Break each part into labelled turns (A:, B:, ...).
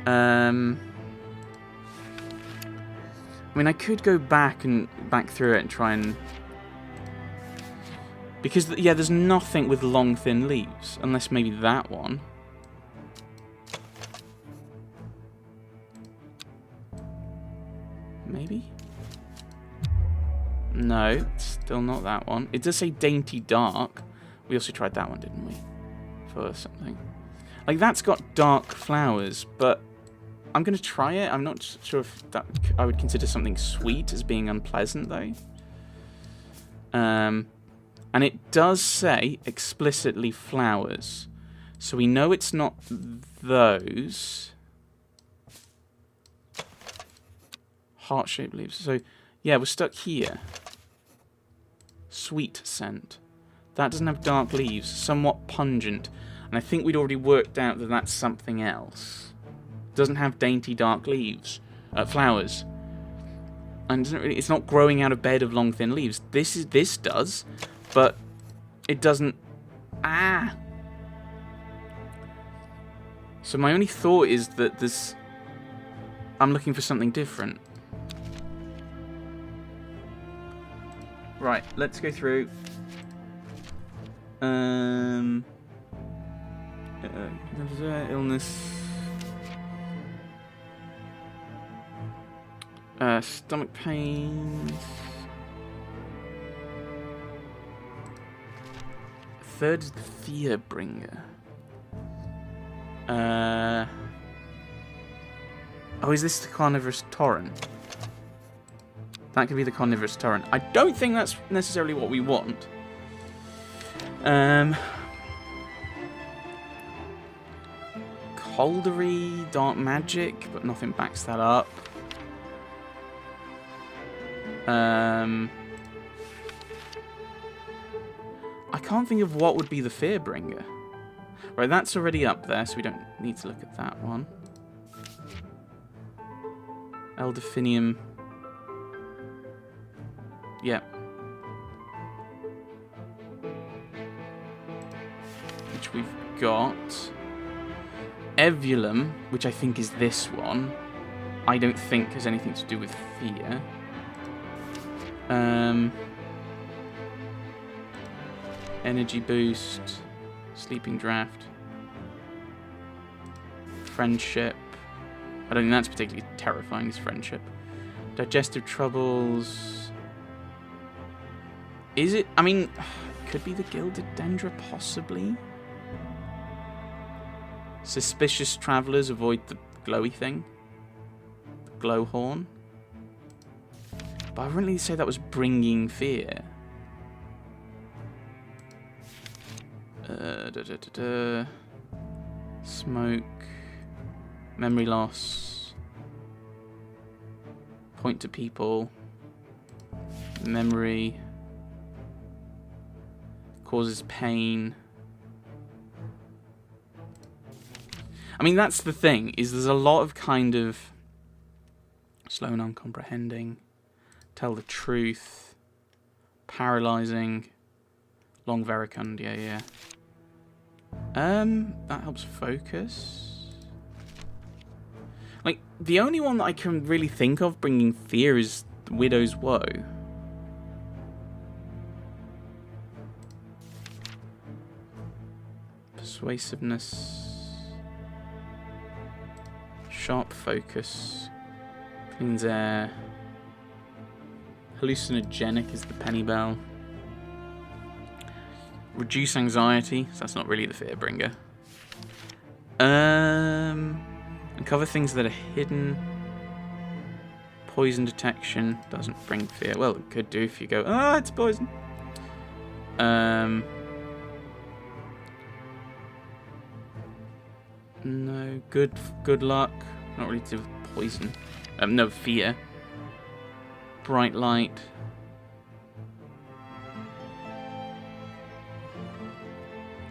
A: I mean, I could go back through it and try and... Because, yeah, there's nothing with long, thin leaves. Unless maybe that one. Maybe? No, still not that one. It does say dainty dark. We also tried that one, didn't we? For something. Like, that's got dark flowers, but I'm going to try it. I'm not sure if that I would consider something sweet as being unpleasant, though. And it does say explicitly flowers. So we know it's not those. Heart-shaped leaves. So, yeah, we're stuck here. Sweet scent. That doesn't have dark leaves. Somewhat pungent. And I think we'd already worked out that that's something else. Doesn't have dainty dark leaves. Flowers. And it's not growing out of bed of long thin leaves. This does. But it doesn't... Ah! So my only thought is that this... I'm looking for something different. Right, let's go through. Illness. Stomach pains. Third is the fear bringer. Oh, is this the carnivorous torrent? That could be the carnivorous torrent. I don't think that's necessarily what we want. Coldery, dark magic, but nothing backs that up. I can't think of what would be the Fearbringer. Right, that's already up there, so we don't need to look at that one. Elderfinium. Yep. Which we've got. Evulum, which I think is this one. I don't think has anything to do with fear. Energy boost. Sleeping draft. Friendship. I don't think that's particularly terrifying as friendship. Digestive troubles. Is it? I mean, could be the Gilded Dendrew, possibly. Suspicious travellers avoid the glowy thing. The glow horn. But I wouldn't really say that was bringing fear. Smoke. Memory loss. Point to people. Memory. Causes pain. I mean, that's the thing, is there's a lot of kind of slow and uncomprehending, tell the truth, paralyzing, long vericund, yeah. That helps focus. Like, the only one that I can really think of bringing fear is the Widow's Woe. Persuasiveness. Sharp focus. Cleans air. Hallucinogenic is the penny bell. Reduce anxiety, so that's not really the fear bringer. Uncover things that are hidden. Poison detection doesn't bring fear. Well, it could do if you go, ah, it's poison. No, good luck. Not really to do with poison. No, fear. Bright light.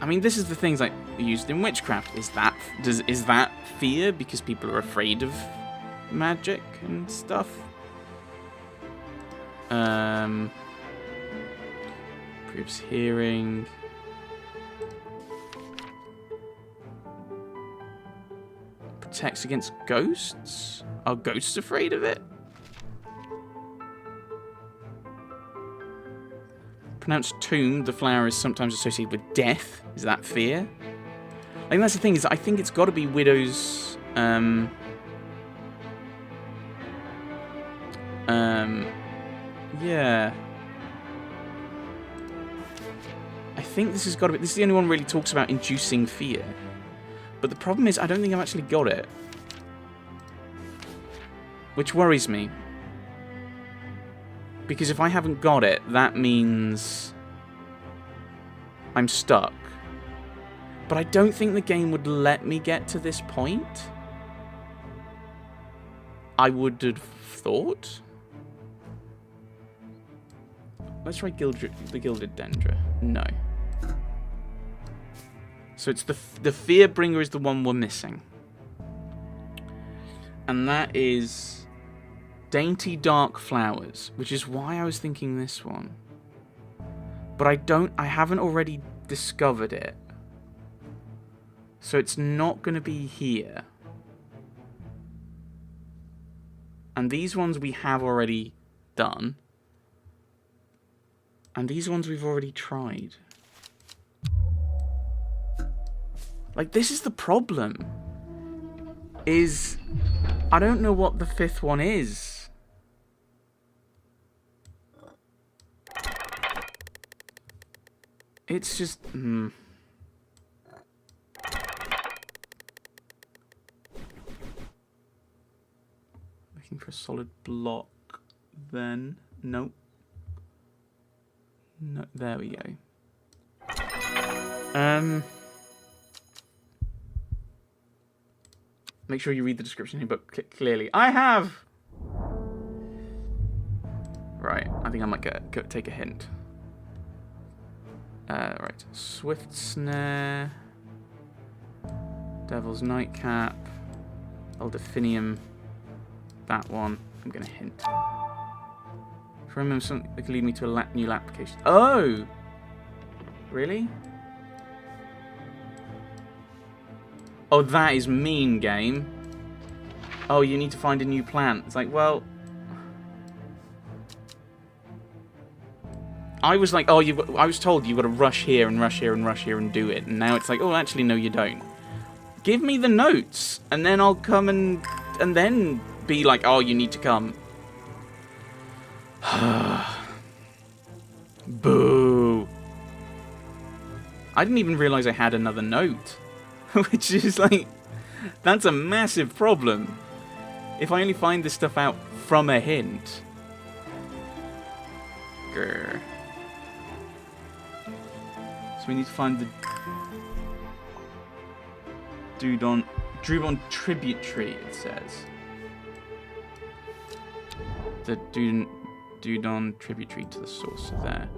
A: I mean, this is the things like used in witchcraft. Is that fear because people are afraid of magic and stuff? Improves hearing. protects against ghosts? Are ghosts afraid of it? Pronounced tomb, the flower is sometimes associated with death. Is that fear? I think that's the thing, is I think it's got to be Widow's... yeah. I think this has got to be... This is the only one really talks about inducing fear. But the problem is, I don't think I've actually got it. Which worries me. Because if I haven't got it, that means I'm stuck. But I don't think the game would let me get to this point. I would have thought. Let's try the Gilded Dendrew. No. So it's the Fearbringer is the one we're missing. And that is Dainty Dark Flowers, which is why I was thinking this one. But I haven't already discovered it. So it's not going to be here. And these ones we have already done. And these ones we've already tried. Like, this is the problem. Is I don't know what the fifth one is. It's just... Looking for a solid block, then... Nope. No, there we go. Make sure you read the description here, but clearly. I have! Right, I think I might take a hint. Right, Swift Snare, Devil's Nightcap, Elderfinium, that one. I'm going to hint. If I remember something that could lead me to a new application. Oh! Really? Oh, that is mean, game. Oh, you need to find a new plant. It's like, well... I was like, oh, I was told you've got to rush here and rush here and rush here and do it. And now it's like, oh, actually, no, you don't. Give me the notes, and then I'll come and then be like, oh, you need to come. Boo. I didn't even realize I had another note. Which is like, that's a massive problem. If I only find this stuff out from a hint. Grr. So we need to find the Drudon Tributary, it says. The Drudon Tributary to the source there.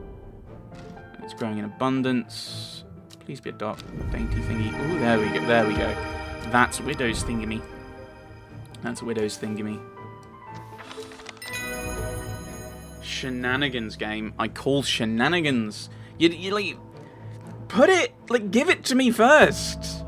A: It's growing in abundance. Please be a dark, dainty thingy. Ooh, there we go, there we go. That's Widow's Thingamy. That's Widow's Thingamy. Shenanigans game. I call shenanigans. You like, put it, like, give it to me first.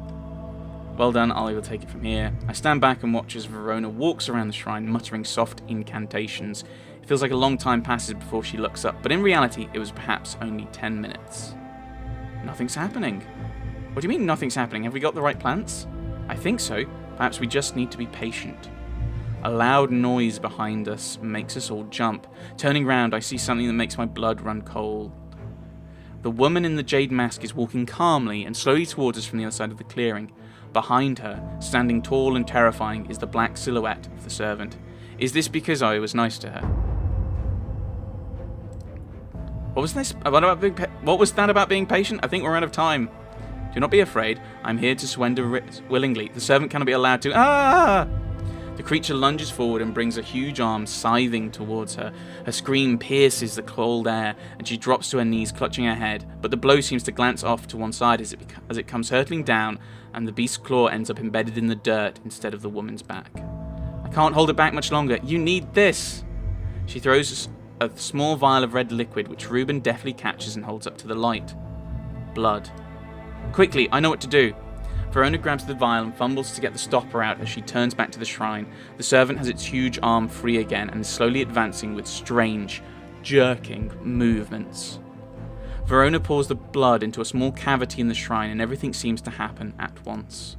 A: Well done, Ollie will take it from here. I stand back and watch as Verona walks around the shrine, muttering soft incantations. It feels like a long time passes before she looks up, but in reality, it was perhaps only 10 minutes. Nothing's happening. What do you mean nothing's happening? Have we got the right plants? I think so. Perhaps we just need to be patient. A loud noise behind us makes us all jump. Turning round, I see something that makes my blood run cold. The woman in the jade mask is walking calmly and slowly towards us from the other side of the clearing. Behind her, standing tall and terrifying, is the black silhouette of the servant. Is this because I was nice to her? What was this? What was that about being patient? I think we're out of time. Do not be afraid. I'm here to surrender willingly. The servant cannot be allowed to... Ah! The creature lunges forward and brings a huge arm scything towards her. Her scream pierces the cold air, and she drops to her knees, clutching her head. But the blow seems to glance off to one side as it comes hurtling down, and the beast's claw ends up embedded in the dirt instead of the woman's back. I can't hold it back much longer. You need this! She throws a small vial of red liquid, which Reuben deftly catches and holds up to the light. Blood. Quickly, I know what to do. Verona grabs the vial and fumbles to get the stopper out as she turns back to the shrine. The servant has its huge arm free again and is slowly advancing with strange, jerking movements. Verona pours the blood into a small cavity in the shrine and everything seems to happen at once.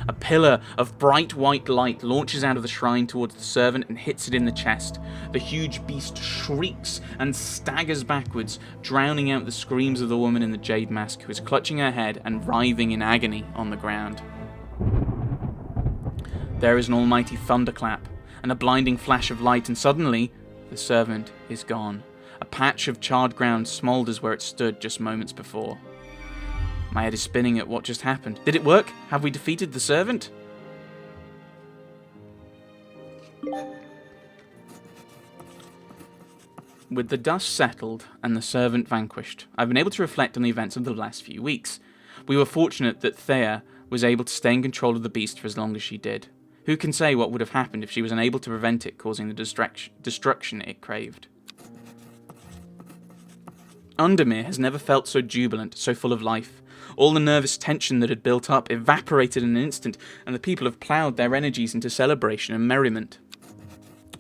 A: A pillar of bright white light launches out of the shrine towards the servant and hits it in the chest. The huge beast shrieks and staggers backwards, drowning out the screams of the woman in the jade mask who is clutching her head and writhing in agony on the ground. There is an almighty thunderclap and a blinding flash of light, and suddenly the servant is gone. A patch of charred ground smoulders where it stood just moments before. My head is spinning at what just happened. Did it work? Have we defeated the servant? With the dust settled and the servant vanquished, I've been able to reflect on the events of the last few weeks. We were fortunate that Thea was able to stay in control of the beast for as long as she did. Who can say what would have happened if she was unable to prevent it causing the destruction it craved? Undermere has never felt so jubilant, so full of life. All the nervous tension that had built up evaporated in an instant, and the people have ploughed their energies into celebration and merriment.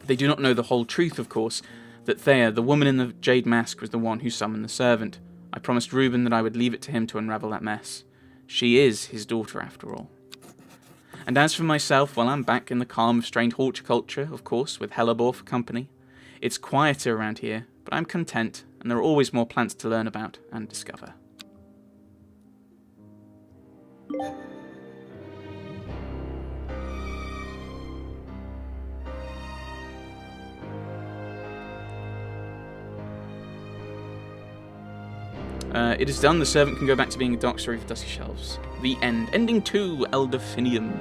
A: They do not know the whole truth, of course, that Thea, the woman in the jade mask, was the one who summoned the servant. I promised Reuben that I would leave it to him to unravel that mess. She is his daughter, after all. And as for myself, well, I'm back in the calm of Strange Horticulture, of course, with Hellebore for company. It's quieter around here, but I'm content, and there are always more plants to learn about and discover. It is done. The servant can go back to being a dark story for Dusty Shelves. The end. Ending 2, Elderfinium.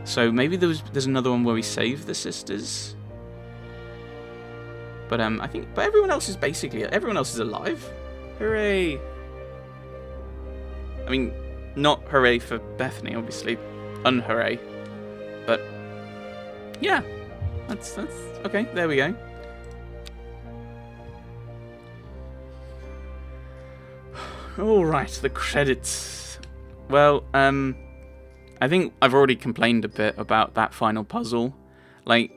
A: So maybe there's another one where we save the sisters. But I think everyone else is alive. Hooray! I mean, not hooray for Bethany, obviously. Unhooray. But yeah, that's okay. There we go. All right, the credits. Well, I think I've already complained a bit about that final puzzle. Like,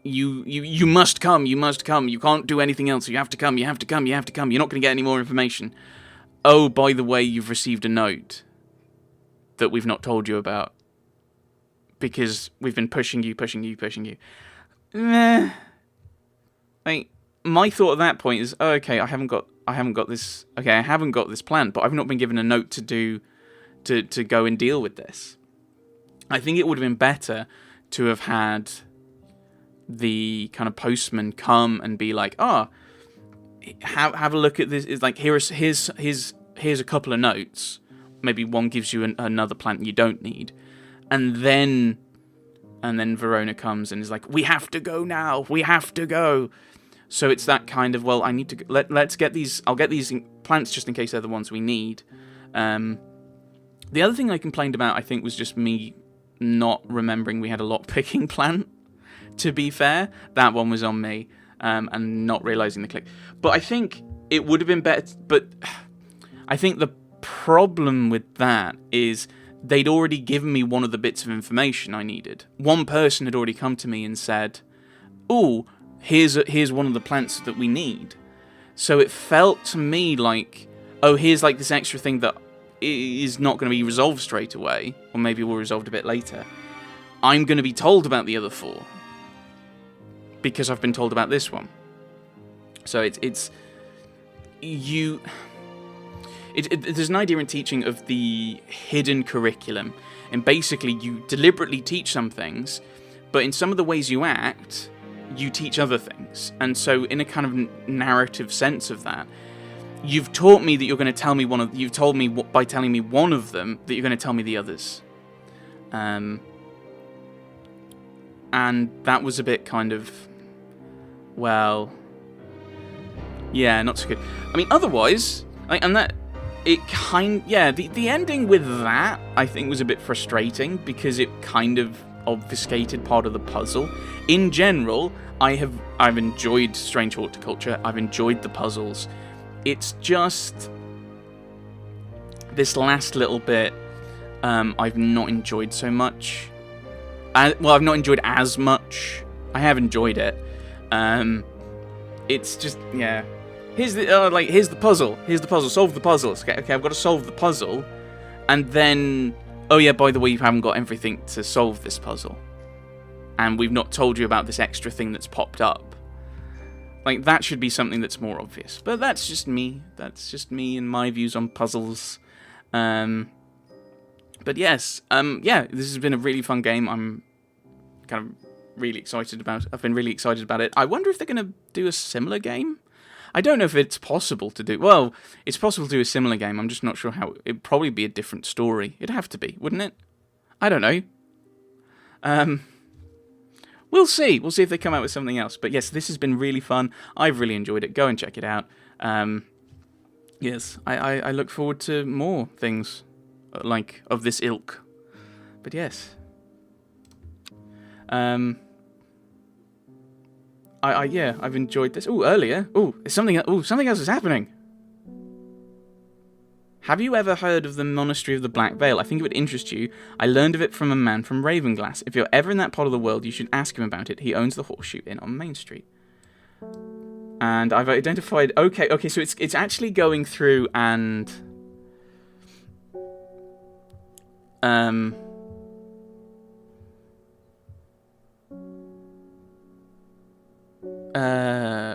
A: you must come. You can't do anything else. You have to come. You're not going to get any more information. Oh, by the way, you've received a note that we've not told you about because we've been pushing you. Like, my thought at that point is, oh, okay, I haven't got this. Okay, I haven't got this plan, but I've not been given a note to go and deal with this. I think it would have been better to have had the kind of postman come and be like, have a look at this. It's like, here's a couple of notes. Maybe one gives you another plant you don't need, and then Verona comes and is like, we have to go now. We have to go. So it's that kind of, well, I need to let's get these. I'll get these plants just in case they're the ones we need. The other thing I complained about, I think, was just me not remembering we had a lock-picking plant. To be fair, that one was on me, and not realizing the click. But I think it would have been better. But I think the problem with that is they'd already given me one of the bits of information I needed. One person had already come to me and said, "Oh, here's one of the plants that we need." So it felt to me like, oh, here's like this extra thing that is not going to be resolved straight away, or maybe we'll resolve a bit later. I'm going to be told about the other 4 because I've been told about this one. So there's an idea in teaching of the hidden curriculum, and basically you deliberately teach some things, but in some of the ways you act, you teach other things. And so in a kind of narrative sense of that, you've taught me that you're going to tell me you've told me by telling me one of them that you're going to tell me the others. And that was a bit kind of, well, yeah, not so good. I mean, otherwise, the ending with that, I think, was a bit frustrating because it kind of obfuscated part of the puzzle. In general, I've enjoyed Strange Horticulture. I've enjoyed the puzzles. It's just this last little bit I've not enjoyed so much. Well, I've not enjoyed as much. I have enjoyed it. It's just, yeah. Here's the puzzle. Here's the puzzle. Solve the puzzle. Okay, I've got to solve the puzzle. And then, oh yeah, by the way, you haven't got everything to solve this puzzle. And we've not told you about this extra thing that's popped up. Like, that should be something that's more obvious. But that's just me. That's just me and my views on puzzles. But yes, yeah, this has been a really fun game. I'm kind of really excited about it. I've been really excited about it. I wonder if they're going to do a similar game. I don't know if it's possible to do... Well, it's possible to do a similar game. I'm just not sure how... It'd probably be a different story. It'd have to be, wouldn't it? I don't know. We'll see. We'll see if they come out with something else. But yes, this has been really fun. I've really enjoyed it. Go and check it out. Yes, I look forward to more things like of this ilk. But yes. Yeah, I've enjoyed this. Oh, earlier. Oh, something else is happening. Have you ever heard of the Monastery of the Black Veil? I think it would interest you. I learned of it from a man from Ravenglass. If you're ever in that part of the world, you should ask him about it. He owns the Horseshoe Inn on Main Street. And I've identified... Okay, so it's actually going through and...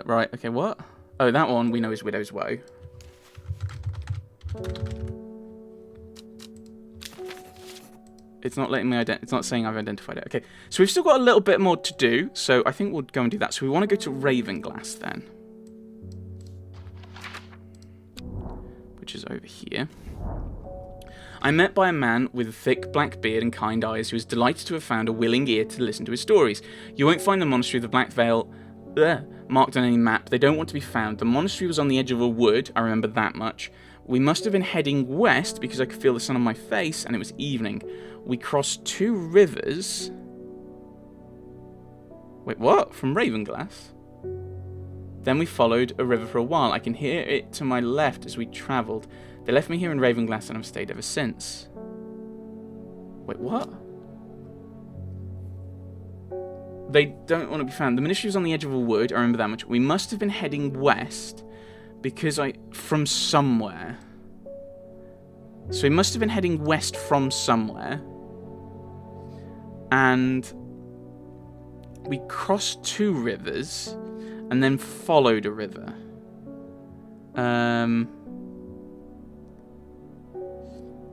A: Right, okay, what? Oh, that one we know is Widow's Woe. It's not letting me it's not saying I've identified it. Okay, so we've still got a little bit more to do, so I think we'll go and do that. So we want to go to Ravenglass then. Which is over here. I'm met by a man with a thick black beard and kind eyes who is delighted to have found a willing ear to listen to his stories. You won't find the Monastery of the Black Veil marked on any map. They don't want to be found. The monastery was on the edge of a wood. I remember that much. We must have been heading west because I could feel the sun on my face and it was evening. We crossed 2 rivers. Wait, what? From Ravenglass? Then we followed a river for a while. I can hear it to my left as we travelled. They left me here in Ravenglass and I've stayed ever since. Wait, what? They don't want to be found. The ministry was on the edge of a wood. I remember that much. We must have been heading west because from somewhere. So we must have been heading west from somewhere. And we crossed 2 rivers and then followed a river.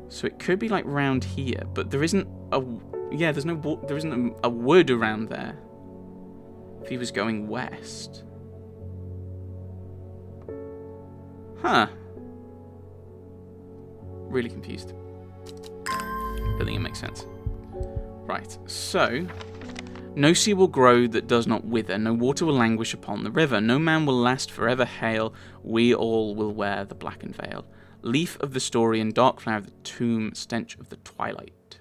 A: So it could be like round here, but there isn't a... Yeah, there isn't a wood around there. If he was going west. Huh. Really confused. Don't think it makes sense. Right, so... No sea will grow that does not wither, no water will languish upon the river, no man will last forever hail, we all will wear the blackened veil. Leaf of the story and dark flower of the tomb, stench of the twilight.